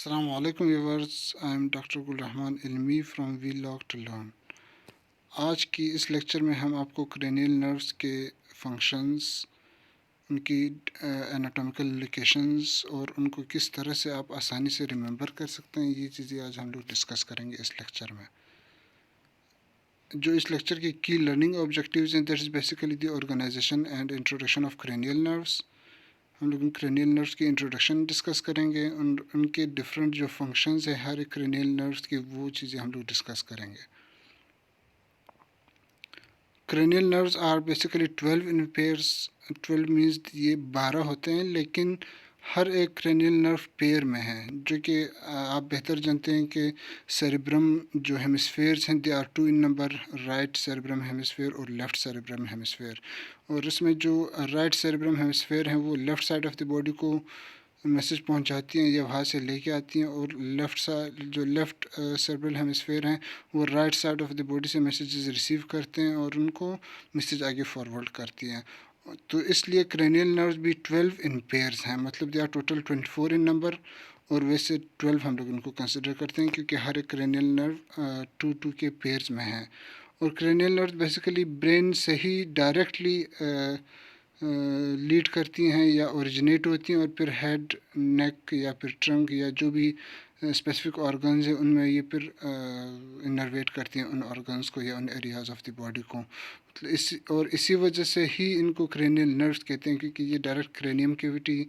Assalamu alaikum viewers, I am Dr. Gul Rahman Ilmi from Vlog to Learn। आज की इस lecture में हम आपको क्रेनियल नर्व्स के फंक्शंस, उनकी एनाटॉमिकल लोकेशंस और उनको किस तरह से आप आसानी से रिमेंबर कर सकते हैं, ये चीज़ें आज हम लोग डिस्कस करेंगे इस लेक्चर में। जो इस लेक्चर की की लर्निंग ऑब्जेक्टिव्स हैं, that is basically the organization and introduction of cranial nerves. हम लोग क्रेनियल नर्व्स की इंट्रोडक्शन डिस्कस करेंगे, उनके डिफरेंट जो फंक्शंस है हर एक क्रेनियल नर्व्स के, वो चीज़ें हम लोग डिस्कस करेंगे। Cranial nerves are basically 12 in pairs. 12 means ये 12 होते हैं, लेकिन हर एक क्रेनियल नर्व पेयर में है, जो कि आप बेहतर जानते हैं कि सेरेब्रम जो हेमिस्फेयर्स हैं, they are 2 in number, right cerebrum hemisphere और लेफ़्ट सेरेब्रम हेमिस्फेयर। और इसमें जो राइट सेरेब्रम हेमिस्फेयर हैं वो left side of the body को मैसेज पहुंचाती हैं या वहाँ से लेके आती हैं, और लेफ़्ट सेरेब्रल हेमिस्फेयर हैं वो right side of the body से मैसेजेस रिसीव करते हैं और उनको मैसेज आगे फॉरवर्ड करती हैं। तो इसलिए क्रेनियल नर्व्स भी 12 इन पेयर्स हैं, मतलब they are total 24 in number, और वैसे 12 हम लोग इनको कंसिडर करते हैं क्योंकि हर एक क्रेनियल नर्व 2 के पेयर्स में है। और क्रेनियल नर्व बेसिकली ब्रेन से ही डायरेक्टली लीड करती हैं या ओरिजिनेट होती हैं, और फिर हेड, नेक या फिर ट्रंक या जो भी स्पेसिफिक ऑर्गन्स हैं उनमें ये फिर इनर्वेट करती हैं उन ऑर्गन्स को या उन एरियाज़ ऑफ द बॉडी को। मतलब इसी वजह से ही इनको क्रेनियल नर्व्स कहते हैं, क्योंकि ये डायरेक्ट क्रेनियम कैविटी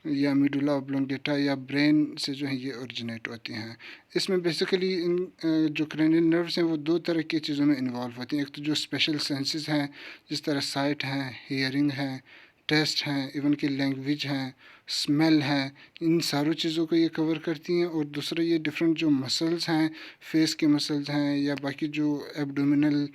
या मिडुला ऑब्लोंगेटा या ब्रेन से जो है ये ओरिजिनेट होती हैं। इसमें बेसिकली इन जो क्रेनियल नर्व्स हैं वो दो तरह की चीज़ों में इन्वॉल्व होती हैं। एक तो जो स्पेशल सेंसेस हैं, जिस तरह साइट हैं, हियरिंग है, टेस्ट हैं, इवन कि लैंग्वेज हैं, स्मेल है, इन सारों चीज़ों को ये कवर करती हैं। और दूसरा ये डिफरेंट जो मसल्स हैं, फेस के मसल्स हैं या बाकी जो एब्डोमिनल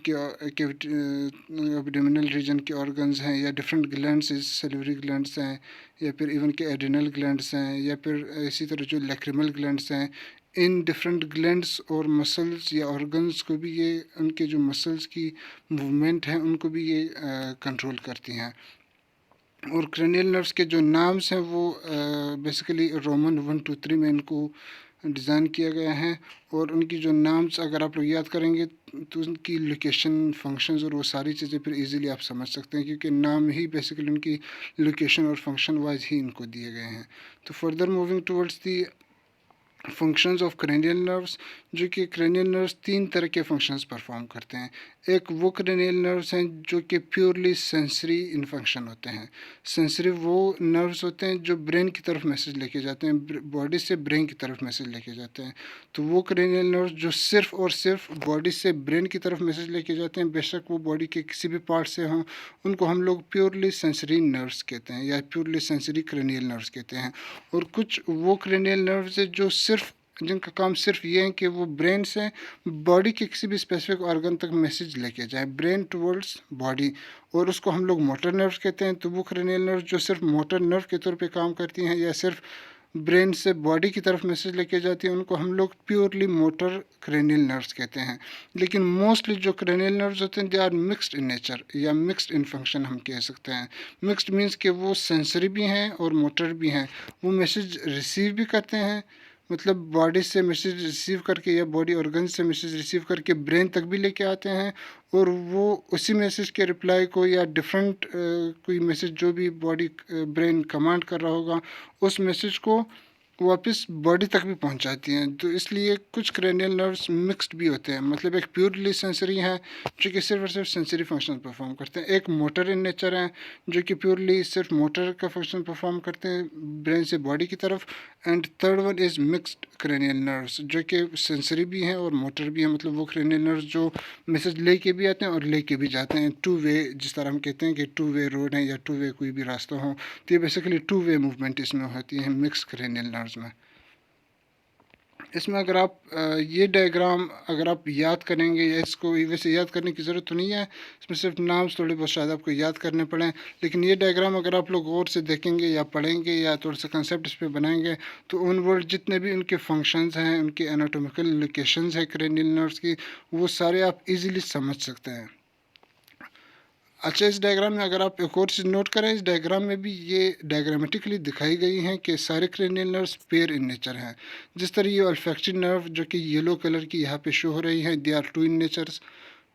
के एब्डोमिनल रीजन के ऑर्गन्स हैं या डिफरेंट ग्लैंड्स, सैलिवरी ग्लैंड्स हैं या फिर इवन के एड्रिनल ग्लैंड्स हैं या फिर इसी तरह जो लैक्रिमल ग्लैंड्स हैं, इन डिफरेंट ग्लैंड्स और मसल्स या ऑर्गन्स को भी ये, उनके जो मसल्स की मूवमेंट है उनको भी ये कंट्रोल करती हैं। और क्रेनियल नर्व्स के जो नाम्स हैं वो बेसिकली रोमन 1 2 3 में इनको डिज़ाइन किया गया है। और उनकी जो नाम्स अगर आप लोग याद करेंगे तो उनकी लोकेशन, फंक्शंस और वो सारी चीज़ें फिर इजीली आप समझ सकते हैं, क्योंकि नाम ही बेसिकली उनकी लोकेशन और फंक्शन वाइज ही इनको दिए गए हैं। तो further moving towards the functions of cranial nerves, जो कि क्रेनियल नर्व्स 3 तरह के फंक्शंस परफॉर्म करते हैं। एक वो क्रेनियल नर्व्स हैं जो कि प्योरली सेंसरी इन फंक्शन होते हैं। सेंसरी वो नर्व्स होते हैं जो ब्रेन की तरफ मैसेज लेके जाते हैं, बॉडी से ब्रेन की तरफ मैसेज लेके जाते हैं। तो वो क्रेनियल नर्व्स जो सिर्फ और सिर्फ बॉडी से ब्रेन की तरफ मैसेज लेके जाते हैं, बेशक वो बॉडी के किसी भी पार्ट से हों, उनको हम लोग प्योरली सेंसरी नर्व्स कहते हैं या प्योरली सेंसरी क्रेनियल नर्व्स कहते हैं। और कुछ वो क्रेनियल नर्व्स है जो जिनका काम सिर्फ ये है कि वो ब्रेन से बॉडी के किसी भी स्पेसिफिक ऑर्गन तक मैसेज लेके जाए, ब्रेन टुवर्ड्स बॉडी, और उसको हम लोग मोटर नर्व्स कहते हैं। तो वो क्रेनियल नर्व जो सिर्फ मोटर नर्व के तौर पे काम करती हैं या सिर्फ ब्रेन से बॉडी की तरफ मैसेज लेके जाती हैं, उनको हम लोग प्योरली मोटर क्रेनियल नर्व्स कहते हैं। लेकिन मोस्टली जो क्रेनियल नर्व्स होते हैं they are mixed in nature या मिक्स्ड इन फंक्शन हम कह सकते हैं। मिक्स्ड मीन्स कि वो सेंसरी भी हैं और मोटर भी हैं। वो मैसेज रिसीव भी करते हैं, मतलब बॉडी से मैसेज रिसीव करके या बॉडी ऑर्गन से मैसेज रिसीव करके ब्रेन तक भी लेके आते हैं, और वो उसी मैसेज के रिप्लाई को या डिफरेंट कोई मैसेज जो भी बॉडी ब्रेन कमांड कर रहा होगा उस मैसेज को वापस बॉडी तक भी पहुंचाती हैं। तो इसलिए कुछ क्रेनियल नर्व्स मिक्स्ड भी होते हैं, मतलब एक प्योरली सेंसरी हैं जो कि सिर्फ और सिर्फ सेंसरी फंक्शन परफॉर्म करते हैं, एक मोटर इन नेचर हैं जो कि प्योरली सिर्फ मोटर का फंक्शन परफॉर्म करते हैं ब्रेन से बॉडी की तरफ, and third one is mixed cranial nerves जो कि सेंसरी भी हैं और मोटर भी हैं, मतलब वो क्रेनियल नर्व्स जो मैसेज लेके भी आते हैं और लेके भी जाते हैं, 2 वे, जिस तरह हम कहते हैं कि 2 वे रोड है या 2 वे कोई भी रास्ता हो, तो ये बेसिकली 2 वे मूवमेंट इसमें होती है मिक्स क्रेनियल नर्व्स में। इसमें अगर आप ये डायग्राम अगर आप याद करेंगे, या इसको वैसे याद करने की ज़रूरत तो नहीं है, इसमें सिर्फ नाम थोड़े बहुत शायद आपको याद करने पड़ें, लेकिन ये डायग्राम अगर आप लोग गौर से देखेंगे या पढ़ेंगे या थोड़ा सा कंसेप्ट इस पर बनाएंगे तो उन वर्ड जितने भी उनके फंक्शंस हैं, उनके एनाटोमिकल लोकेशंस हैं क्रेनियल नर्व्स की, वो सारे आप इजीली समझ सकते हैं। अच्छा, इस डायग्राम में अगर आप एक और चीज़ नोट करें, इस डायग्राम में भी ये डायग्रामेटिकली दिखाई गई हैं कि सारे cranial nerves pair in nature हैं। जिस तरह ये ऑल्फैक्टरी नर्व जो कि येलो कलर की यहाँ पे शो हो रही हैं, they are two in natures,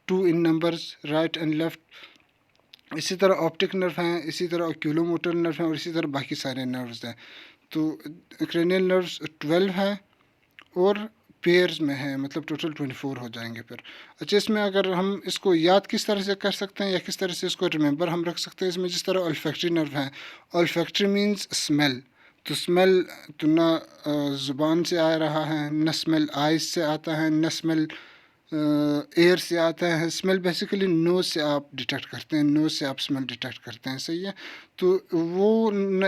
two in numbers, right and left. इसी तरह ऑप्टिक नर्व हैं, इसी तरह ऑक्यूलोमोटर नर्व हैं और इसी तरह बाकी सारे नर्व्स हैं। तो क्रेनियल नर्व्स 12 हैं और पेयर्स में है, मतलब टोटल 24 हो जाएंगे फिर। अच्छा, इसमें अगर हम इसको याद किस तरह से कर सकते हैं या किस तरह से इसको रिमेंबर हम रख सकते हैं, इसमें जिस तरह ऑल्फैक्टरी नर्व है, ऑल्फैक्टरी मीन्स स्मेल। तो स्मेल तो ना ज़ुबान से आ रहा है, न स्मेल आइज से आता है, न स्मेल एयर से आता है। स्मेल बेसिकली नोज़ से आप डिटेक्ट करते हैं, नोज़ से आप स्मेल डिटेक्ट करते हैं, सही है। तो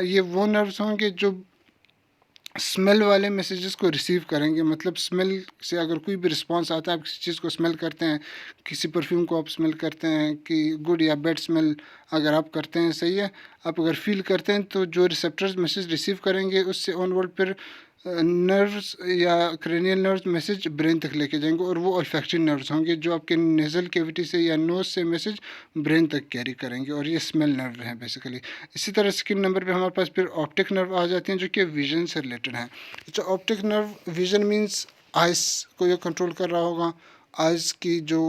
ये वो नर्व्स होंगे जो स्मेल वाले मैसेजेस को रिसीव करेंगे। मतलब स्मेल से अगर कोई भी रिस्पांस आता है, आप किसी चीज़ को स्मेल करते हैं, किसी परफ्यूम को आप स्मेल करते हैं कि गुड या बैड स्मेल अगर आप करते हैं, सही है, आप अगर फील करते हैं, तो जो रिसेप्टर्स मैसेज रिसीव करेंगे उससे ऑनवर्ड फिर नर्व्स या क्रेनियल नर्व्स मैसेज ब्रेन तक लेके जाएंगे और वो ऑल्फैक्टरी नर्व्स होंगे जो आपके नेज़ल कैविटी से या नोज से मैसेज ब्रेन तक कैरी करेंगे और ये स्मेल नर्व हैं बेसिकली। इसी तरह सेकंड नंबर पे हमारे पास फिर ऑप्टिक नर्व आ जाते हैं जो कि विजन से रिलेटेड हैं। अच्छा, optic nerve vision means ice को ये कंट्रोल कर रहा होगा। आइज़ की जो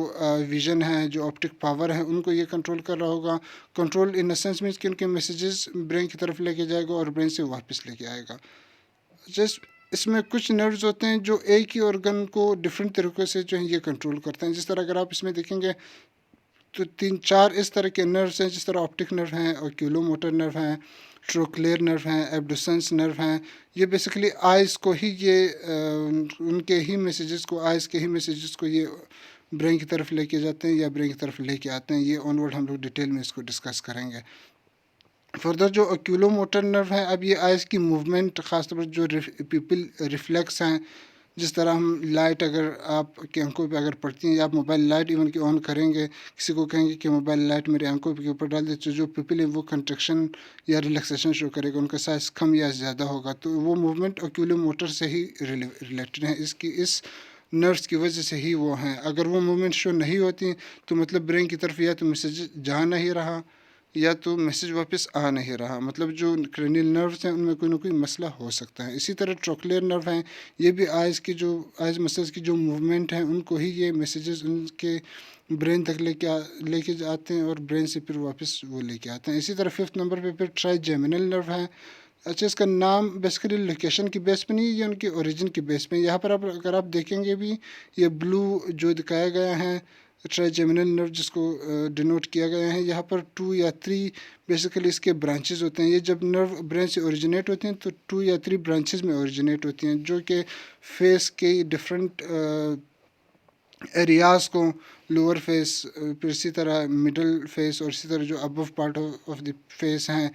विजन है, जो ऑप्टिक पावर है, उनको ये कंट्रोल कर रहा होगा। Control in the sense means कि उनके मैसेजेस ब्रेन की तरफ लेके जाएगा और ब्रेन से वापस लेके आएगा। जस्ट इसमें कुछ नर्व्स होते हैं जो एक ही ऑर्गन को डिफरेंट तरीक़ों से जो है ये कंट्रोल करते हैं। जिस तरह अगर आप इसमें देखेंगे तो 3-4 इस तरह के नर्व्स हैं, जिस तरह ऑप्टिक नर्व हैं, ऑक्यूलोमोटर नर्व हैं, ट्रोक्लेयर नर्व हैं, एब्डुसेंस नर्व हैं। ये बेसिकली आइज़ को ही ये उनके ही मैसेजेस को, आइज़ के ही मैसेजेस को ये ब्रेन की तरफ लेके जाते हैं या ब्रेन की तरफ लेके आते हैं। ये ऑनवर्ड हम लोग डिटेल में इसको डिस्कस करेंगे। फर्दर जो ऑक्यूलोमोटर नर्व है, अब ये आइज़ की मूवमेंट, ख़ासतौर पर जो पिपिल रिफ्लेक्स हैं, जिस तरह हम लाइट अगर आपकी आंखों पे अगर पड़ती है या आप मोबाइल लाइट इवन की ऑन करेंगे, किसी को कहेंगे कि मोबाइल लाइट मेरी आंखों के ऊपर डाल दे, तो जो पिपिल है वो कंट्रक्शन या रिलैक्सेशन शो करेगा, उनका साइज कम या ज़्यादा होगा। तो वो मूवमेंट ऑक्यूलोमोटर से ही रिलेटेड है, इसकी इस नर्व्स की वजह से ही वो हैं। अगर वो मूवमेंट शो नहीं होती तो मतलब ब्रेन की तरफ या तो मैसेज जा नहीं रहा या तो मैसेज वापस आ नहीं रहा, मतलब जो क्रेनियल नर्व्स हैं उनमें कोई ना कोई मसला हो सकता है। इसी तरह ट्रोक्लेयर नर्व हैं, ये भी आइज़ की जो आइज़ मसल्स की जो मूवमेंट है उनको ही ये मैसेजेस उनके ब्रेन तक लेके आते हैं और ब्रेन से फिर वापस वो लेके आते हैं। इसी तरह फिफ्थ नंबर पे फिर ट्राइजेमिनल नर्व है। अच्छा, इसका नाम बेसिकली लोकेशन की बेस पे नहीं, ये उनकी ओरिजिन की बेस पे। यहाँ पर आप अगर आप देखेंगे भी, ये ब्लू जो दिखाया गया है ट्राइजेमिनल नर्व जिसको डिनोट किया गया है, यहाँ पर 2 या 3 बेसिकली इसके ब्रांचेस होते हैं। ये जब नर्व ब्रेन से ओरिजिनेट होते हैं तो 2 या 3 ब्रांचेस में ओरिजिनेट होती हैं, जो कि फेस के डिफरेंट एरियाज़ को, लोअर फेस, फिर इसी तरह मिडल फेस और इसी तरह जो above part of the face हैं,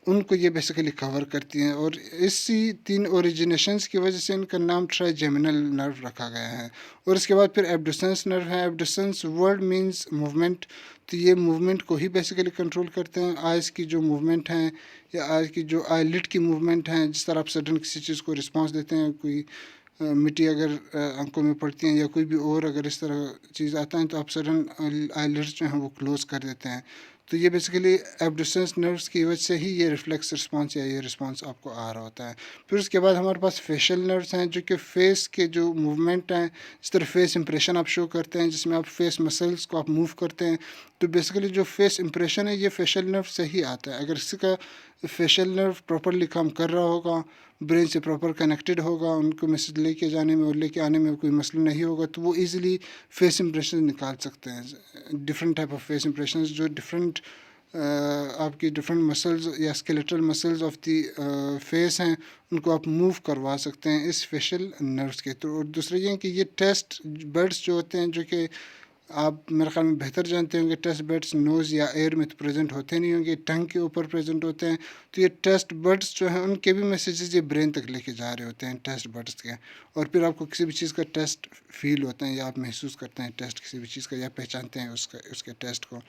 उनको ये बेसिकली कवर करती हैं। और इसी 3 ओरिजिनेशंस की वजह से इनका नाम ट्राइजेमिनल नर्व रखा गया है। और इसके बाद फिर एब्डुसेंस नर्व है। एब्डुसेंस वर्ड मींस मूवमेंट, तो ये मूवमेंट को ही बेसिकली कंट्रोल करते हैं। आइज़ की जो मूवमेंट हैं या आइज़ की जो आईलिड की मूवमेंट हैं, जिस तरह आप सडन किसी चीज़ को रिस्पॉन्स देते हैं, कोई मिट्टी अगर आंखों में पड़ती हैं या कोई भी और अगर इस तरह चीज़ आता है तो आप सडन आईलिड्स जो हैं वो क्लोज कर देते हैं। तो ये बेसिकली एब्डुसेंस नर्व्स की वजह से ही ये रिफ्लेक्स रिस्पांस या ये रिस्पांस आपको आ रहा होता है। फिर उसके बाद हमारे पास फेशियल नर्व्स हैं, जो कि फेस के जो मूवमेंट हैं, इस तरह फेस इंप्रेशन आप शो करते हैं, जिसमें आप फेस मसल्स को आप मूव करते हैं। तो बेसिकली जो फेस इंप्रेशन है ये फेशियल नर्व से ही आता है। अगर किसी का फेशियल नर्व प्रॉपरली काम कर रहा होगा, ब्रेन से प्रॉपर कनेक्टेड होगा, उनको मैसेज लेके जाने में और लेके आने में कोई मसला नहीं होगा, तो वो इजीली फेस इंप्रेशन निकाल सकते हैं। Different type of face impression जो डिफरेंट आपकी डिफरेंट मसल्स या skeletal muscles of the face हैं, उनको आप मूव करवा सकते हैं इस फेशियल नर्व्स के थ्रू। और दूसरा ये है कि ये टेस्ट बर्ड्स जो होते हैं, जो कि आप मेरे ख्याल में बेहतर जानते होंगे, टेस्ट बर्ड्स नोज़ या एयर में तो प्रेजेंट होते नहीं होंगे, टंग के ऊपर प्रेजेंट होते हैं। तो ये टेस्ट बर्ड्स जो हैं उनके भी मैसेजेस ये ब्रेन तक लेके जा रहे होते हैं, टेस्ट बर्ड्स के। और फिर आपको किसी भी चीज़ का टेस्ट फील होता है या आप महसूस करते हैं टेस्ट किसी भी चीज़ का या पहचानते हैं उसके टेस्ट को।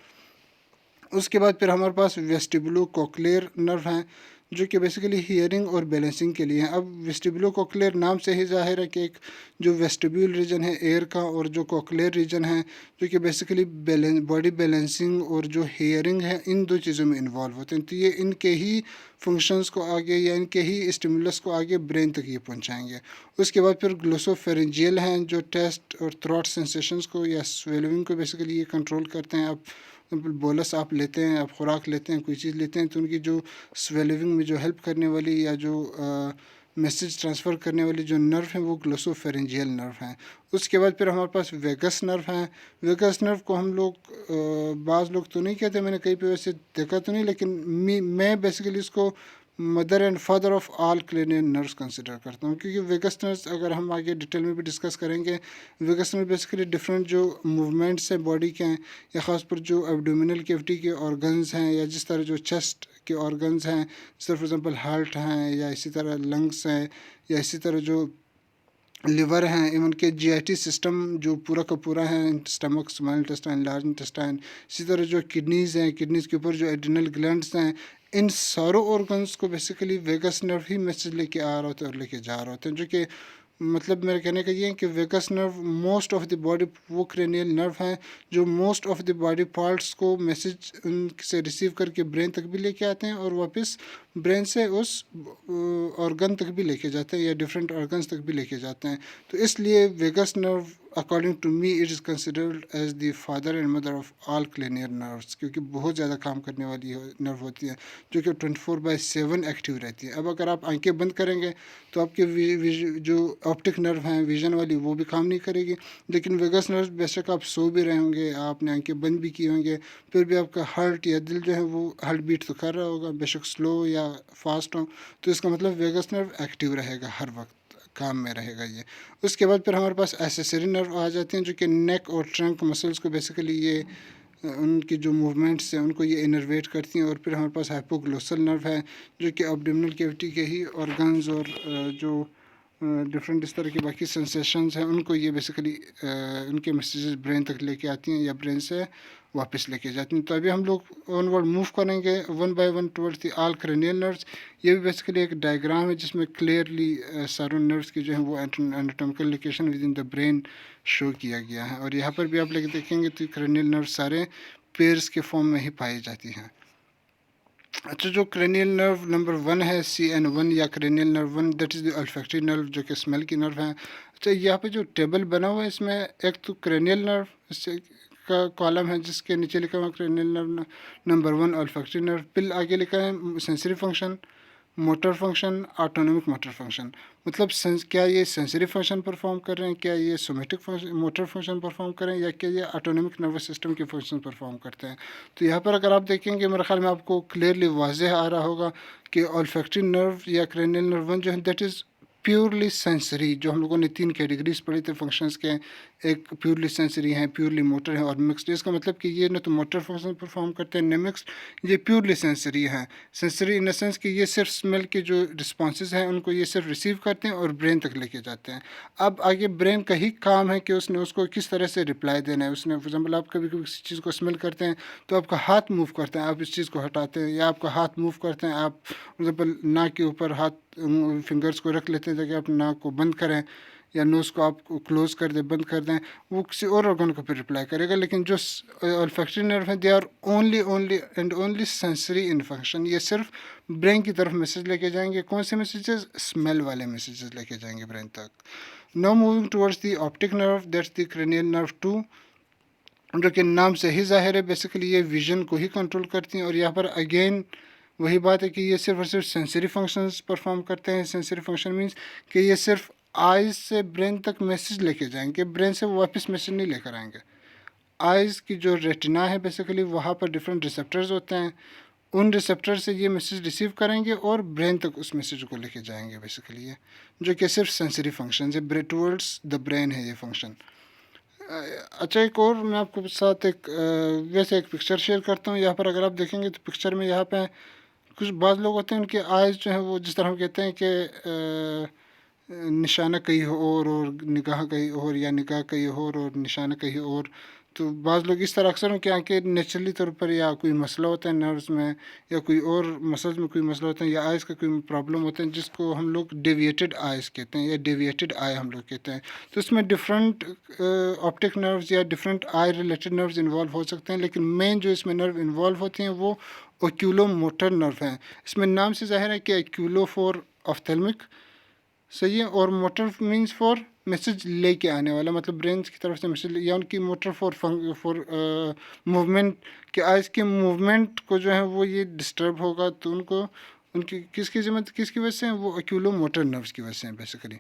उसके बाद फिर हमारे पास वेस्टिबुलो कोक्लियर नर्व हैं, जो कि बेसिकली हियरिंग और बैलेंसिंग के लिए हैं। अब वेस्टिबुलोकोक्लियर नाम से ही ज़ाहिर है कि एक जो वेस्टिब्यूल रीजन है एयर का, और जो कोक्लियर रीजन है जो कि बेसिकली बॉडी बैलेंसिंग और जो हियरिंग है, इन दो चीज़ों में इन्वॉल्व होते हैं। तो ये इनके ही फंक्शंस को आगे या इनके ही स्टिमुलस को आगे ब्रेन तक ये पहुंचाएंगे। उसके बाद फिर ग्लोसोफेरेंजियल हैं जो टेस्ट और थ्रोट सेंसेशंस को या स्वेलिंग को बेसिकली ये कंट्रोल करते हैं। अब बोलस आप लेते हैं, आप खुराक लेते हैं, कोई चीज़ लेते हैं, तो उनकी जो स्वेलिंग में जो हेल्प करने वाली या जो मैसेज ट्रांसफ़र करने वाली जो नर्व हैं वो ग्लोसोफेरेंजियल नर्व हैं। उसके बाद फिर हमारे पास वेगस नर्व हैं। वेगस नर्व को हम लोग बाज़ लोग तो नहीं कहते, मैंने कहीं पे वैसे देखा तो नहीं, लेकिन मैं बेसिकली इसको mother and father of all cranial nerves consider करता हूँ, क्योंकि वेगस नर्व्स अगर हम आगे डिटेल में भी डिस्कस करेंगे, वेगस नर्व बेसिकली डिफरेंट जो मूवमेंट्स हैं बॉडी के हैं, या ख़ास पर जो एब्डोमिनल कैविटी के ऑर्गन्स हैं, या जिस तरह जो चेस्ट के ऑर्गन्स हैं, जिस तरह फॉर एग्जांपल हार्ट हैं, या इसी तरह लंग्स हैं, या इसी तरह जो लिवर हैं, इवन के जीआईटी सिस्टम जो पूरा का पूरा है, stomach, small intestine, large intestine, इसी तरह जो किडनीज़ हैं, किडनीज़ के ऊपर जो एड्रिनल ग्लैंड्स हैं, इन सारों ऑर्गन्स को बेसिकली वेगस नर्व ही मैसेज लेके आ रहे होते हैं और लेके जा रहे होते हैं। जो कि मतलब मेरे कहने का ये है कि vagus nerve most of the body वो क्रेनियल नर्व हैं जो most of the body parts को मैसेज उनसे रिसीव करके ब्रेन तक भी लेके आते हैं और वापस ब्रेन से उस ऑर्गन तक भी लेके जाते हैं या डिफरेंट ऑर्गन्स तक भी लेके जाते हैं। तो इसलिए vagus nerve according to me it is considered as the father and mother of all cranial nerves, क्योंकि बहुत ज़्यादा काम करने वाली नर्व होती है जो कि 24/7 एक्टिव रहती है। अब अगर आप आंखें बंद करेंगे तो आपके जो ऑप्टिक नर्व हैं विजन वाली वो भी काम नहीं करेगी, लेकिन वेगस नर्व बेशक आप सो भी रहे होंगे, आपने आंखें बंद भी की होंगे, फिर भी आपका हार्ट या दिल जो है वो हार्ट बीट तो कर रहा होगा, बेशक स्लो या फास्ट हो, तो इसका मतलब वेगस नर्व एक्टिव रहेगा, हर वक्त काम में रहेगा ये। उसके बाद फिर हमारे पास एक्सेसरी नर्व आ जाते हैं जो कि नेक और ट्रंक मसल्स को बेसिकली ये उनकी जो मूवमेंट्स हैं उनको ये इनर्वेट करती हैं। और फिर हमारे पास हाइपोग्लोसल नर्व है जो कि एब्डोमिनल कैविटी के ही ऑर्गन्स और जो डिफरेंट इस तरह की बाकी सेंसेशंस हैं उनको ये बेसिकली उनके मैसेजेस ब्रेन तक लेके आती हैं या ब्रेन से वापस लेके जाती हैं। तो अभी हम लोग ऑनवर्ड मूव करेंगे one by one towards the all cranial nerves. ये भी बेसिकली एक डायग्राम है जिसमें क्लियरली सारे नर्व्स की जो है वो anatomical location with in the brain show किया गया है। और यहाँ पर भी आप लोग देखेंगे तो क्रेनियल नर्व सारे पेयर्स के फॉर्म में ही पाई जाती हैं। अच्छा, जो क्रेनियल नर्व नंबर 1 है CN1 या cranial nerve 1, that is the olfactory nerve जो कि स्मेल की नर्व है। अच्छा, यहाँ पे जो टेबल बना हुआ है इसमें एक तो क्रेनियल नर्व इससे का कॉलम है जिसके नीचे लिखा हुआ क्रेनियल नर्व नंबर 1 अल्फैक्टरी नर्व, फिर आगे लिखा है sensory function, motor function, autonomic motor function. मतलब क्या ये सेंसरी फंक्शन परफॉर्म कर रहे हैं, क्या ये somatic function motor function perform कर रहे हैं, या क्या ये ऑटोनॉमिक नर्वस सिस्टम के फंक्शन परफॉर्म करते हैं। तो यहाँ पर अगर आप देखेंगे मेरे ख्याल में आपको क्लियरली वाज़ेह आ रहा होगा कि ऑल्फैक्टरी नर्व या क्रेनियल नर्व 1 जो है दैट इज़ प्योरली सेंसरी। जो हम लोगों ने 3 कैटेगरीज पढ़ी थे फंक्शंस के, एक प्योरली सेंसरी हैं, प्योरली मोटर है और मिक्स्ड। इसका मतलब कि ये न तो मोटर फंक्शन परफॉर्म करते हैं न मिक्स्ड, ये प्योरली सेंसरी हैं। सेंसरी इन द सेंस कि ये सिर्फ स्मेल के जो रिस्पॉन्सेज हैं उनको ये सिर्फ रिसीव करते हैं और ब्रेन तक लेके जाते हैं। अब आगे ब्रेन का ही काम है कि उसने उसको किस तरह से रिप्लाई देना है। उसने फॉर एग्जाम्पल आप कभी कभी किसी चीज़ को स्मेल करते हैं तो आपका हाथ मूव करता है, आप इस चीज़ को हटाते हैं, या आपका हाथ मूव करते हैं, आप फॉर एग्जाम्पल नाक के ऊपर हाथ फिंगर्स को रख लेते हैं ताकि आप नाक को बंद करें, या नोज़ को आप क्लोज कर दें, बंद कर दें, वो किसी और ऑर्गन को फिर रिप्लाई करेगा। लेकिन जो ऑल्फैक्टरी नर्व है they are only and only sensory in function. ये सिर्फ ब्रेन की तरफ मैसेज लेके जाएंगे। कौन से मैसेजेस? स्मेल वाले मैसेजेस लेके जाएंगे ब्रेन तक। Now moving towards the optic nerve, that's the cranial nerve 2, जो कि नाम से ही जाहिर है बेसिकली ये विजन को ही कंट्रोल करती हैं। और यहाँ पर अगेन वही बात है कि ये सिर्फ और सिर्फ सेंसरी फंक्शंस परफॉर्म करते हैं। सेंसरी फंक्शन मीन्स कि ये सिर्फ आइज़ से ब्रेन तक मैसेज लेके जाएंगे, ब्रेन से वो वापस मैसेज नहीं लेकर आएंगे। आइज़ की जो रेटिना है बेसिकली वहाँ पर डिफरेंट रिसेप्टर्स होते हैं, उन रिसेप्टर से ये मैसेज रिसीव करेंगे और ब्रेन तक उस मैसेज को लेके जाएंगे बेसिकली ये, जो कि सिर्फ सेंसरी फंक्शन है, टूवर्ड्स द ब्रेन है ये फंक्शन। अच्छा, एक और मैं आपको साथ एक वैसे एक पिक्चर शेयर करता हूँ। यहाँ पर अगर आप देखेंगे तो पिक्चर में यहाँ पे कुछ बाज़ लोग होते हैं उनके आइज़ जो है वो जिस तरह हम कहते हैं कि निशाना कहीं और निगाह कहीं और, या निगाह कहीं और निशाना कहीं और। तो बाज़ लोग इस तरह अक्सर क्या कि नेचुरली तौर पर या कोई मसला होता है नर्व्स में या कोई और मसल्स में कोई मसला होता है या आइज़ का कोई प्रॉब्लम होता है जिसको हम लोग डेविएटेड आइज़ कहते हैं या डेविएटेड आई हम लोग कहते हैं। तो इसमें डिफरेंट ऑप्टिक नर्व्स या different I related nerves involve हो सकते हैं, लेकिन मेन जो इसमें नर्व इन्वॉल्व होते हैं वो ओक्यूलोमोटर नर्व हैं। इसमें नाम से ज़ाहिर है कि ओक्यूलो फॉर ऑफ्थेल्मिक, सही है, और मोटर मीन्स फॉर मैसेज लेके आने वाला, मतलब ब्रेन की तरफ से मैसेज, या उनकी मोटर फॉर मूवमेंट के आइज़ के मूवमेंट को जो है वो ये डिस्टर्ब होगा तो उनको उनकी किसकी वजह से है, वो ओक्यूलो मोटर नर्व्स की वजह से है बेसिकली।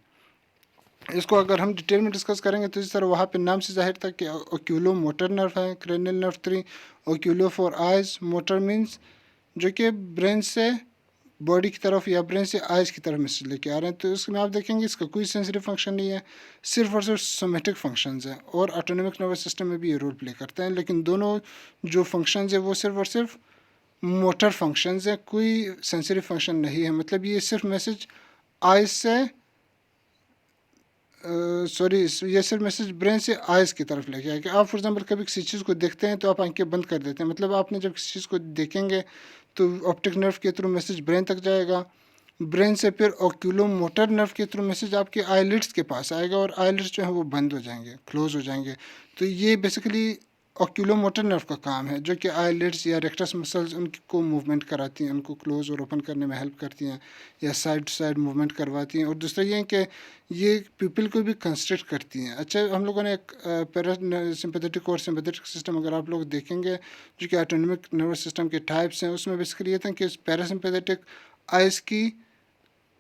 इसको अगर हम डिटेल में डिस्कस करेंगे तो इस तरह वहाँ पे नाम से जाहिर था कि ओक्यूलो मोटर नर्व है, cranial nerve 3, oculo for eyes, motor means जो कि ब्रेन से बॉडी की तरफ या ब्रेन से आइज़ की तरफ मैसेज लेके आ रहे हैं। तो इसमें आप देखेंगे इसका कोई सेंसिटिव फंक्शन नहीं है, सिर्फ और सिर्फ सोमेटिक फंक्शंस हैं, और ऑटोनॉमिक नर्वस सिस्टम में भी ये रोल प्ले करते हैं, लेकिन दोनों जो फंक्शंस है वो सिर्फ और सिर्फ मोटर फंक्शंस है, कोई सेंसिटिव फंक्शन नहीं है। मतलब ये सिर्फ मैसेज आइज़ से सॉरी ये सिर्फ मैसेज ब्रेन से आइज़ की तरफ लेके आएगा। आप फॉर एग्जांपल कभी किसी चीज़ को देखते हैं तो आप आंखें बंद कर देते हैं, मतलब आपने जब किसी चीज़ को देखेंगे तो ऑप्टिक नर्व के थ्रू मैसेज ब्रेन तक जाएगा, ब्रेन से फिर ओक्यूलोमोटर नर्व के थ्रू मैसेज आपके आईलिड्स के पास आएगा और आईलिड्स जो है वो बंद हो जाएंगे, क्लोज हो जाएंगे। तो ये बेसिकली ओक्यूलोमोटर नर्व का काम है, जो कि आईलिड्स या रेक्टस मसल्स उनको मूवमेंट कराती हैं, उनको क्लोज और ओपन करने में हेल्प करती हैं या साइड टू साइड मूवमेंट करवाती हैं। और दूसरा ये है कि ये पीपल को भी कंस्ट्रक्ट करती हैं। अच्छा, हम लोगों ने एक पैरासिम्पैथेटिक और सिम्पैथेटिक सिस्टम अगर आप लोग देखेंगे जो कि ऑटोनॉमिक नर्वस सिस्टम के टाइप्स हैं, उसमें बेसिकली ये था कि पैरासिम्पैथेटिक आइज़ की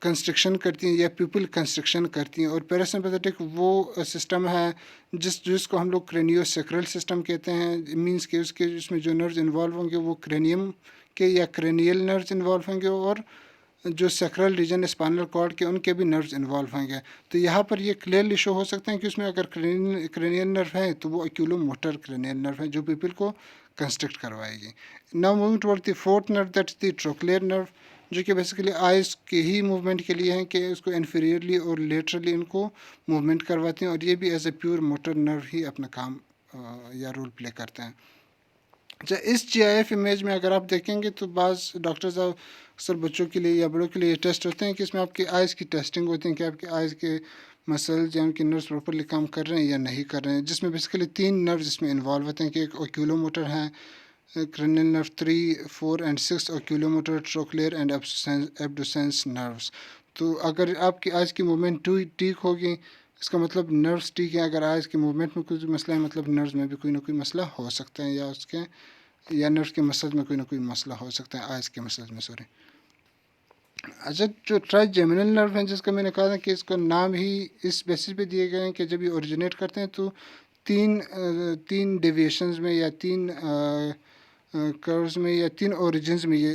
कंस्ट्रक्शन करती हैं या पीपल कंस्ट्रक्शन करती हैं, और पैरासिम्पैथेटिक वो सिस्टम है जिसको हम लोग क्रेनियोसेक्रल सिस्टम कहते हैं। मींस के उसके उसमें जो नर्व्स इन्वॉल्व होंगे वो क्रेनियम के या क्रेनियल नर्व्स इन्वॉल्व होंगे, और जो सेक्रल रीजन स्पाइनल कॉर्ड के उनके भी नर्व्स इन्वॉल्व होंगे। तो यहाँ पर ये क्लियरली शो हो सकते हैं कि उसमें अगर क्रेनियल नर्व है तो वो ओक्यूलोमोटर क्रेनियल नर्व है जो पीपल को कंस्ट्रक्ट करवाएगी। Now moving toward the fourth nerve, that's the trochlear nerve, जो कि बेसिकली आइज़ के ही मूवमेंट के लिए हैं कि उसको इन्फीरियरली और लेटरली इनको मूवमेंट करवाते हैं, और ये भी as a pure motor nerve ही अपना काम या रोल प्ले करते हैं। अच्छा, इस GIF इमेज में अगर आप देखेंगे तो बाज़ डॉक्टर्स अक्सर बच्चों के लिए या बड़ों के लिए टेस्ट होते हैं कि इसमें आपकी आइज़ की टेस्टिंग होती है कि आपके आइज़ के मसल्स या उनके नर्व्स प्रॉपरली काम कर रहे हैं या नहीं कर रहे हैं, जिसमें बेसिकली 3 नर्व्स इसमें इन्वॉल्व होते हैं कि एक ओक्यूलोमोटर है, cranial nerve 3, 4 and 6, oculomotor, trochlear and abducens nerves। तो अगर आपकी आज की मूवमेंट ठीक होगी, इसका मतलब नर्व्स ठीक है। अगर आज की मूवमेंट में कुछ मसला है, मतलब नर्व्स में भी कोई ना कोई मसला हो सकता है, या उसके या नर्व्स के मसल्स में कोई ना कोई मसला हो सकता है, आइज़ के मसल्स में, सॉरी। अच्छा, जो ट्राइजेमिनल नर्व है जिसका मैंने कहा था कि इसका नाम ही इस बेसिस पे दिए गए हैं कि जब ये ओरिजिनेट करते हैं तो तीन डेविएशंस में या तीन कर्व्स में या 3 ओरिजिन्स में ये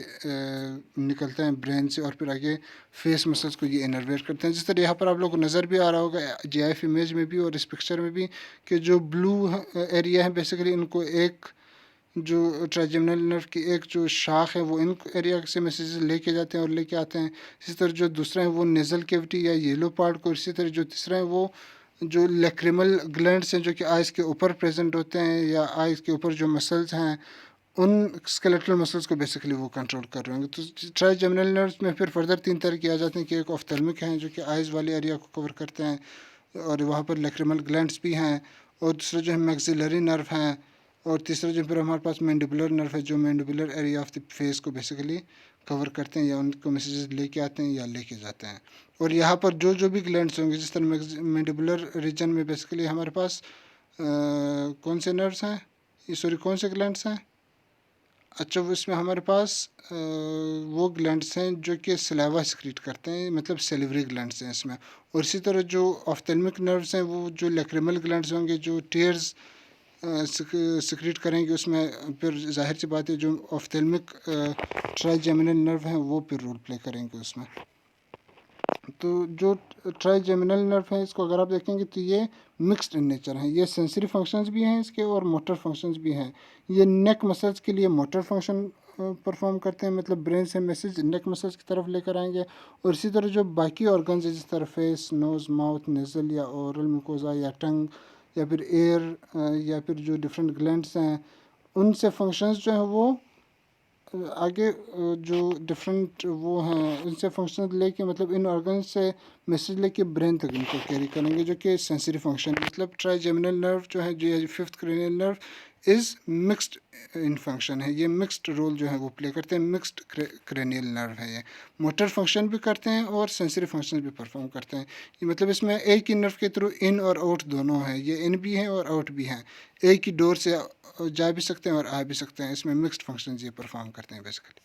निकलता है ब्रेन से, और फिर आगे फेस मसल्स को ये इनर्वेट करते हैं। जिस तरह यहाँ पर आप लोगों को नज़र भी आ रहा होगा GIF इमेज में भी और इस पिक्चर में भी कि जो ब्लू एरिया है बेसिकली इनको एक जो ट्राइजेमिनल नर्व की एक जो शाख है वो इन एरिया से मैसेजेस लेके जाते हैं और लेके आते हैं। इसी तरह जो दूसरा है वो नेज़ल कैविटी या येलो पार्ट को, इसी तरह जो तीसरा है वो जो लैक्रिमल ग्लैंड्स हैं जो कि आइज़ के ऊपर प्रेजेंट होते हैं या आइज़ के ऊपर जो मसल्स हैं उन स्केलेटल मसल्स को बेसिकली वो कंट्रोल कर रहे होंगे। तो ट्राइजेमिनल नर्व्स में फिर फर्दर 3 तरह के आ जाते हैं कि एक ऑफ्थेल्मिक हैं जो कि आइज़ वाले एरिया को कवर करते हैं और वहाँ पर लैक्रिमल ग्लैंड्स भी हैं, और दूसरा जो है मैक्सिलरी नर्व हैं, और तीसरा जो फिर हमारे पास मैंडिबुलर नर्व है जो mandibular area of the face को बेसिकली कवर करते हैं या उनको मैसेजेस लेके आते हैं या लेके जाते हैं। और यहाँ पर जो जो भी ग्लैंड्स होंगे, जिस तरह मैंडिबुलर रीजन में बेसिकली हमारे पास कौन से नर्व्स हैं, सॉरी कौन से ग्लैंड्स हैं, अच्छा वो इसमें हमारे पास वो ग्लैंड्स हैं जो कि सलाइवा सिक्रीट करते हैं, मतलब सेलिवरी ग्लैंड्स हैं इसमें। और इसी तरह जो ऑफ्थेल्मिक नर्व्स हैं वो जो लैक्रिमल ग्लैंड्स होंगे जो टीयर्स सिक्रीट करेंगे, उसमें फिर जाहिर सी बात है जो ऑफ्थेल्मिक ट्राइजेमिनल नर्व हैं वो फिर रोल प्ले करेंगे उसमें। तो जो ट्राइजेमिनल नर्व है इसको अगर आप देखेंगे तो ये मिक्स्ड इन नेचर है, ये सेंसरी फंक्शंस भी हैं इसके और मोटर फंक्शंस भी हैं। ये नेक मसल्स के लिए मोटर फंक्शन परफॉर्म करते हैं, मतलब ब्रेन से मैसेज नेक मसल्स की तरफ लेकर आएंगे। और इसी तरह जो बाकी ऑर्गन्स है जिस तरह फेस, नोज़, माउथ, नेज़ल या ओरल म्यूकोजा या टंग या फिर एयर या फिर जो डिफरेंट ग्लैंड्स हैं उनसे फंक्शंस जो हैं वो आगे जो डिफरेंट वो हैं उनसे फंक्शन लेके मतलब इन ऑर्गन से मैसेज लेके ब्रेन तक इनको कैरी करेंगे, जो कि सेंसरी फंक्शन मतलब ट्राइजेमिनल नर्व जो है, जो fifth cranial nerve is mixed in function है। ये मिक्स्ड रोल जो है वो प्ले करते हैं, मिक्स्ड क्रेनियल नर्व है ये। मोटर फंक्शन भी करते हैं और सेंसरी फंक्शन भी परफॉर्म करते हैं। ये मतलब इसमें एक ही नर्व के थ्रू इन और आउट दोनों है, ये इन भी हैं और आउट भी हैं, एक ही डोर से जा भी सकते हैं और आ भी सकते हैं। इसमें मिक्स्ड फंक्शन ये परफॉर्म करते हैं बेसिकली।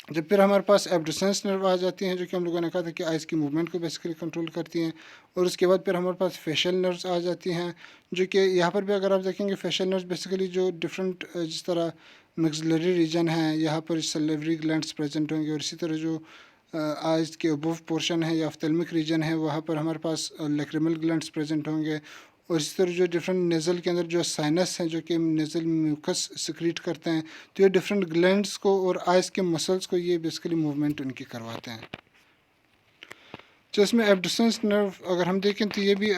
जब फिर हमारे पास एब्डसेंस नर्व आ जाती हैं, जो कि हम लोगों ने कहा था कि आइज़ की मूवमेंट को बेसिकली कंट्रोल करती हैं। और उसके बाद फिर हमारे पास फेशियल नर्व्स आ जाती हैं, जो कि यहाँ पर भी अगर आप देखेंगे फेशियल नर्व्स बेसिकली जो डिफरेंट जिस तरह मैक्सिलरी रीजन है यहाँ पर सैलिवरी ग्लैंड्स प्रेजेंट होंगे, और इसी तरह जो आइज़ के अबव पोर्शन है या ऑफ्थेल्मिक रीजन है वहाँ पर हमारे पास लैक्रिमल ग्लैंड्स प्रेजेंट होंगे। और इसी तरह जो डिफरेंट नेज़ल के अंदर जो साइनस हैं जो कि नेज़ल म्यूकस सिक्रीट करते हैं, तो ये डिफरेंट ग्लैंड्स को और आइज़ के मसल्स को ये बेसिकली मूवमेंट उनकी करवाते हैं। तो इसमें एब्डसेंस नर्व अगर हम देखें तो ये भी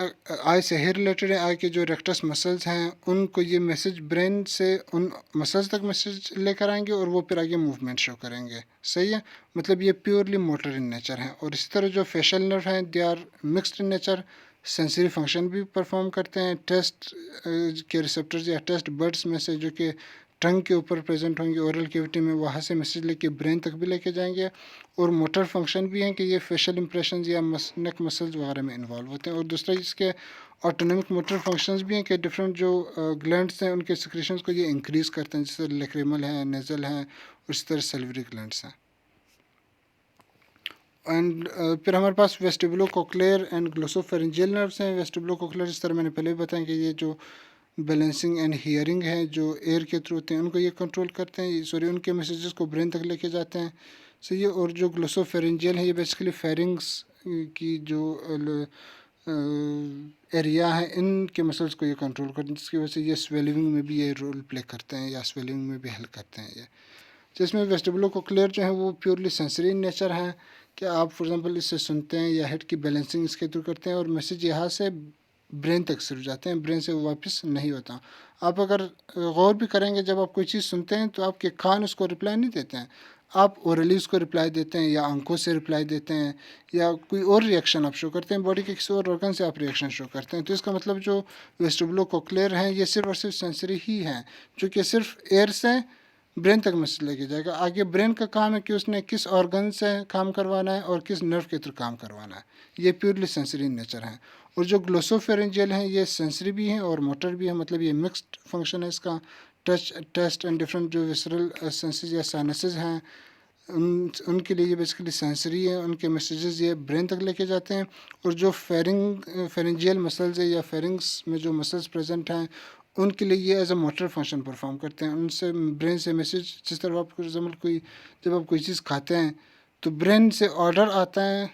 आई से ही रिलेटेड है। आई के जो रेक्टस मसल्स हैं उनको ये मैसेज ब्रेन से उन मसल्स तक मैसेज लेकर आएंगे और वो फिर आगे मूवमेंट शो करेंगे। सही है, मतलब ये प्योरली मोटर इन नेचर हैं। और इसी तरह जो फेशियल नर्व हैं they are mixed in nature, sensory function भी परफॉर्म करते हैं। टेस्ट के रिसेप्टर्स या टेस्ट बर्ड्स में से जो कि टंग के ऊपर प्रेजेंट होंगे ओरल कैविटी में, वहाँ से मैसेज लेके ब्रेन तक भी लेके जाएंगे। और मोटर फंक्शन भी हैं कि ये फेशियल इंप्रेशन या नेक मसल्स वगैरह में इन्वॉल्व होते हैं। और दूसरा इसके ऑटोनॉमिक मोटर फंक्शंस भी हैं कि डिफरेंट जो ग्लैंड्स हैं उनके सिक्रेशंस को ये इंक्रीज़ करते हैं, जैसे लेक्रिमल है, नेजल है, और इस तरह सैलिवरी ग्लैंड्स हैं। एंड फिर हमारे पास वेस्टिबुलो कोक्लेयर एंड ग्लोसोफेरेंजियल नर्व्स हैं। वेस्टिबुलो कोक्लेयर जिस तरह मैंने पहले भी बताया कि ये जो बैलेंसिंग एंड हियरिंग है जो एयर के थ्रू होते हैं उनको ये कंट्रोल करते हैं, सॉरी उनके मैसेजेस को ब्रेन तक लेके जाते हैं। सही है। और जो ग्लोसोफेरेंजियल है ये बेसिकली फेरिंग्स की जो एरिया है इनके मसल्स को ये कंट्रोल करते हैं, जिसकी वजह से ये स्वेलिंग में भी ये रोल प्ले करते हैं या स्वेलिंग में भी हेल्प करते हैं ये। जिसमें वेस्टिबुलो कोक्लियर जो है वो प्योरली सेंसरी इन नेचर है कि आप फॉर एग्जांपल इससे सुनते हैं या हेड की बैलेंसिंग इसके थ्रू करते हैं और मैसेज यहाँ से ब्रेन तक सिर्फ जाते हैं, ब्रेन से वापस नहीं होता। आप अगर गौर भी करेंगे जब आप कोई चीज़ सुनते हैं तो आपके कान उसको रिप्लाई नहीं देते हैं, आप ओरली उसको रिप्लाई देते हैं या आंखों से रिप्लाई देते हैं या कोई और रिएक्शन आप शो करते हैं, बॉडी के किसी और ऑर्गन से आप रिएक्शन शो करते हैं। तो इसका मतलब जो वेस्टिबुलो कोक्लियर हैं ये सिर्फ और सिर्फ सेंसरी ही हैं, जो कि सिर्फ एयर से ब्रेन तक मैसेज लेके जाएगा। आगे ब्रेन का काम है कि उसने किस ऑर्गन से काम करवाना है और किस नर्व के थ्रू काम करवाना है। ये प्योरली सेंसरी नेचर है। और जो ग्लोसोफेरेंजियल हैं ये सेंसरी भी हैं और मोटर भी है, मतलब ये मिक्स्ड फंक्शन है इसका। टच टेस्ट एंड डिफरेंट जो विसरल सेंसेस या साइनसेस हैं उनके लिए ये बेसिकली सेंसरी है, उनके मैसेजेस ये ब्रेन तक लेके जाते हैं। और जो फेरेंजियल मसल्स है या फेरिंग्स में जो मसल्स प्रेजेंट हैं उनके लिए ये as a motor function perform करते हैं। उनसे ब्रेन से मैसेज, जिस तरह आप कोई जब आप कोई चीज़ खाते हैं तो ब्रेन से ऑर्डर आता है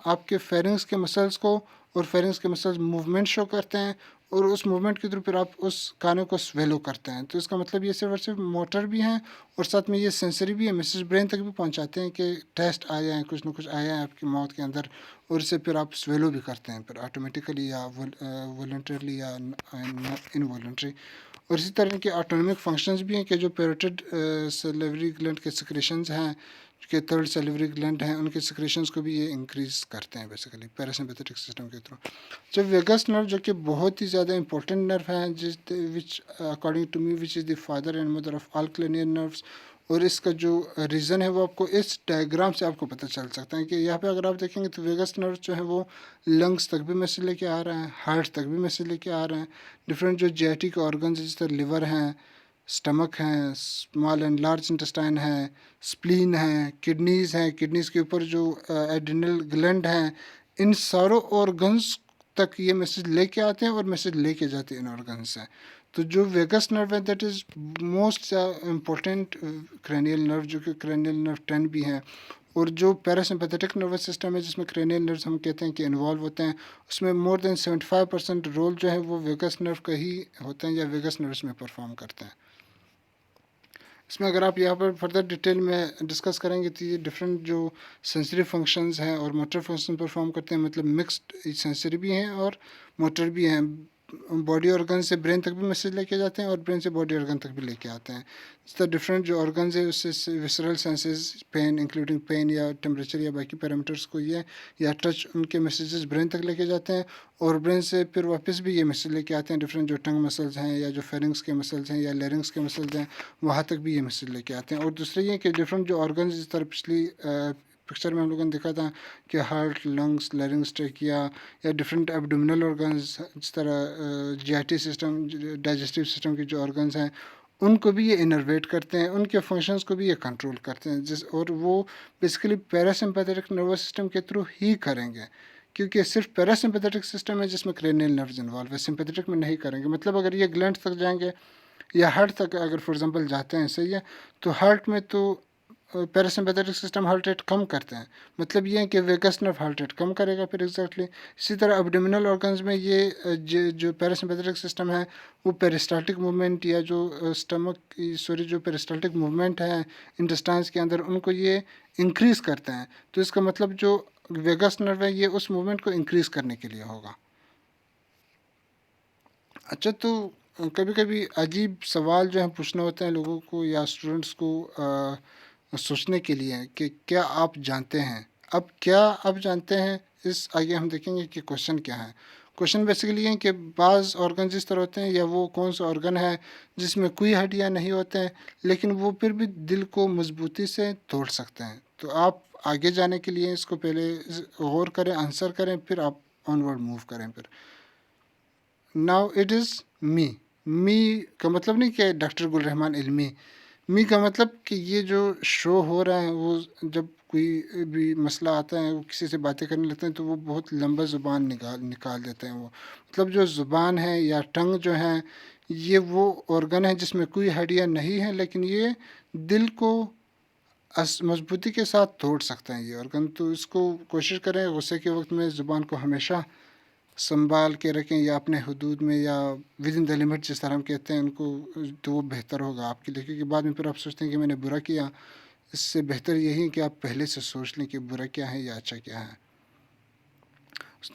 आपके फेरिंग्स के मसल्स को, और फेरिंग्स के मसल्स मूवमेंट शो करते हैं और उस मूवमेंट के थ्रू फिर आप उस खाने को स्वेलो करते हैं। तो इसका मतलब ये सिर्फ और सिर्फ मोटर भी हैं और साथ में ये सेंसरी भी है, मैसेज ब्रेन तक भी पहुंचाते हैं कि टेस्ट आया है, कुछ ना कुछ आया है आपकी माउथ के अंदर, और इसे फिर आप स्वेलो भी करते हैं फिर ऑटोमेटिकली या वॉलंटरली या इनवॉलंटरी। और इसी तरह के ऑटोनॉमिक फंक्शंस भी हैं कि जो पैरोटिड सैलिवरी ग्लैंड के सिक्रेशंस हैं के थर्ड सैलिवरी ग्लैंड हैं उनके सिक्रेशंस को भी ये इंक्रीज़ करते हैं बेसिकली पैरासिम्पैथेटिक सिस्टम के थ्रू। जो वेगस नर्व जो कि बहुत ही ज़्यादा इंपॉर्टेंट नर्व है, जिस which according to me which is the father and mother of all cranial nerves. और इसका जो रीज़न है वो आपको इस डायग्राम से आपको पता चल सकता है कि यहाँ पे अगर आप देखेंगे तो वेगस नर्व जो है वो लंग्स तक भी मैसेज लेके आ रहे हैं, हार्ट तक भी मैसेज लेके आ रहे हैं। डिफरेंट जो जेटिक ऑर्गन जिस तरह लिवर हैं, स्टमक हैं, स्मॉल एंड लार्ज इंटेस्टाइन है, स्प्लीन है, किडनीज़ हैं, किडनीज़ के ऊपर जो एड्रिनल ग्लैंड हैं, इन सारों ऑर्गन्स तक ये मैसेज लेके आते हैं और मैसेज लेके जाते हैं इन ऑर्गन से। तो जो वेगस नर्व है that is most important cranial nerve, जो कि क्रेनियल नर्व 10 भी है। और जो पैरासिम्पैथेटिक नर्वस सिस्टम है जिसमें क्रेनियल नर्व्स हम कहते हैं कि इन्वॉल्व होते हैं, उसमें मोर देन 75% रोल जो है वो वेगस नर्व का ही होते हैं या वेगस नर्व्स में परफॉर्म करते हैं। इसमें अगर आप यहाँ पर फर्दर डिटेल में डिस्कस करेंगे तो ये डिफरेंट जो सेंसरी फंक्शंस हैं और मोटर फंक्शन परफॉर्म करते हैं, मतलब मिक्स्ड सेंसरी भी हैं और मोटर भी हैं। बॉडी ऑर्गन से ब्रेन तक भी मैसेज लेके जाते हैं और ब्रेन से बॉडी ऑर्गन तक भी लेके आते हैं। तो डिफरेंट जो ऑर्गन्स है उससे visceral senses, pain including pain या टेम्परेचर या बाकी पैरामीटर्स को ये या टच, उनके मैसेजेस ब्रेन तक लेके जाते हैं और ब्रेन से फिर वापस भी ये मैसेज लेके आते हैं। डिफरेंट जो टंग मसल्स हैं या जो फेरिंग्स के मसल्स हैं या लेरिंग्स के मसल्स हैं वहाँ तक भी ये मैसेज लेके आते हैं। और दूसरा ये कि डिफरेंट जो ऑर्गन्स, जिस तरह पिछली पिक्चर में हम लोगों ने देखा था कि हार्ट, लंग्स, लैरिंग्स, ट्रेकिया या डिफरेंट एब्डोमिनल ऑर्गन्स, जिस तरह जीआईटी सिस्टम, डाइजेस्टिव सिस्टम के जो ऑर्गन्स हैं उनको भी ये इनर्वेट करते हैं, उनके फंक्शंस को भी ये कंट्रोल करते हैं और वो बेसिकली पैरासिम्पैथेटिक नर्वस सिस्टम के थ्रू ही करेंगे, क्योंकि सिर्फ पैरासिम्पैथेटिक सिस्टम है जिसमें क्रेनियल नर्व्स इन्वॉल्व है, सिंपैथेटिक में नहीं करेंगे। मतलब अगर ये ग्लैंड तक जाएंगे या हार्ट तक अगर फॉर एग्जांपल जाते हैं, सही है, तो हार्ट में तो पैरासिम्पैथेटिक सिस्टम हार्ट रेट कम करते हैं, मतलब ये है कि वेगस नर्व हार्ट रेट कम करेगा फिर एग्जैक्टली। इसी तरह एब्डोमिनल ऑर्गन्स में ये जो पैरासिम्पैथेटिक सिस्टम है वो पेरिस्टाल्टिक मूवमेंट या जो जो पेरिस्टाल्टिक मूवमेंट है इंटेस्टाइन्स के अंदर उनको ये इंक्रीज करते हैं। तो इसका मतलब जो वेगस नर्व है ये उस मूवमेंट को इंक्रीज करने के लिए होगा। अच्छा, तो कभी कभी अजीब सवाल जो है पूछना होते हैं लोगों को या स्टूडेंट्स को सोचने के लिए कि क्या आप जानते हैं। अब क्या आप जानते हैं, इस आगे हम देखेंगे कि क्वेश्चन क्या है। क्वेश्चन बेसिकली है कि बाज़ ऑर्गन जिस तरह होते हैं या वो कौन सा ऑर्गन है जिसमें कोई हड्डियाँ नहीं होते हैं लेकिन वो फिर भी दिल को मजबूती से तोड़ सकते हैं। तो आप आगे जाने के लिए इसको पहले गौर करें, आंसर करें, फिर आप ऑनवर्ड मूव करें। फिर नाउ इट इज़ मी। मी का मतलब नहीं कि डॉक्टर गुल रहमान इल्मी। मी का मतलब कि ये जो शो हो रहा है वो जब कोई भी मसला आता है, वो किसी से बातें करने लगते हैं तो वो बहुत लंबा ज़ुबान निकाल देते हैं। वो मतलब जो ज़ुबान है या टंग जो है ये वो ऑर्गन है जिसमें कोई हड्डियाँ नहीं है लेकिन ये दिल को मजबूती के साथ तोड़ सकते हैं ये ऑर्गन। तो इसको कोशिश करें गुस्से के वक्त में ज़ुबान को हमेशा संभाल के रखें या अपने हदूद में या विद इन द लिमिट जिस तरह हम कहते हैं उनको, तो वो बेहतर होगा आपके लिए। क्योंकि बाद में फिर आप सोचते हैं कि मैंने बुरा किया, इससे बेहतर यही है कि आप पहले से सोच लें कि बुरा क्या है या अच्छा क्या है।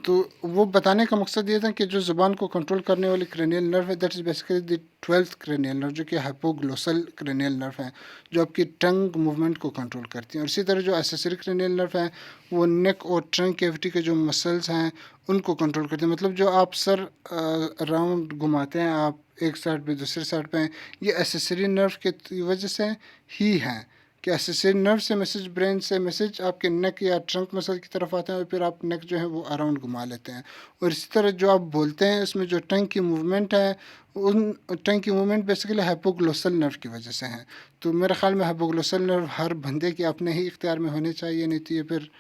तो वो बताने का मकसद ये था कि जो ज़ुबान को कंट्रोल करने वाली क्रेनियल नर्व है that is basically the 12th cranial nerve, जो कि हाइपोग्लोसल क्रेनियल नर्व है, जो आपकी टंग मूवमेंट को कंट्रोल करती है। और इसी तरह जो एसेसरी क्रेनियल नर्व है वो नेक और ट्रंक कैविटी के जो मसल्स हैं उनको कंट्रोल करते हैं। मतलब जो आप सर राउंड घुमाते हैं, आप एक साइड पे दूसरे साइड पे, ये एसेसरी नर्व की वजह से ही हैं कि एसेसरी नर्व से मैसेज, ब्रेन से मैसेज आपके नेक या ट्रंक मसल की तरफ आते हैं और फिर आप नेक जो है वो अराउंड घुमा लेते हैं। और इसी तरह जो आप बोलते हैं उसमें जो टंग की मूवमेंट है, उन टंग की मूवमेंट बेसिकली हाइपोग्लोसल नर्व की वजह से है। तो मेरे ख्याल में हाइपोग्लोसल नर्व हर बंदे के अपने ही इख्तियार में होने चाहिए, नहीं तो ये फिर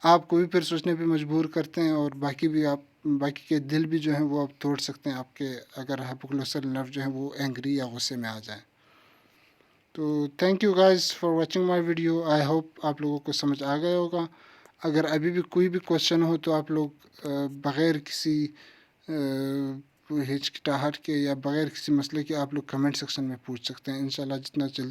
आपको भी फिर सोचने पे मजबूर करते हैं और बाकी के दिल भी जो है वो आप तोड़ सकते हैं आपके, अगर हाइपोग्लोसल नर्व जो है वो एंग्री या गुस्से में आ जाए। तो thank you guys for watching my video. I hope आप लोगों को समझ आ गया होगा। अगर अभी भी कोई भी क्वेश्चन हो तो आप लोग बग़ैर किसी हिचकिटाहट के या बग़ैर किसी मसले के आप लोग कमेंट सेक्शन में पूछ सकते हैं। इंशाल्लाह जितना जल्दी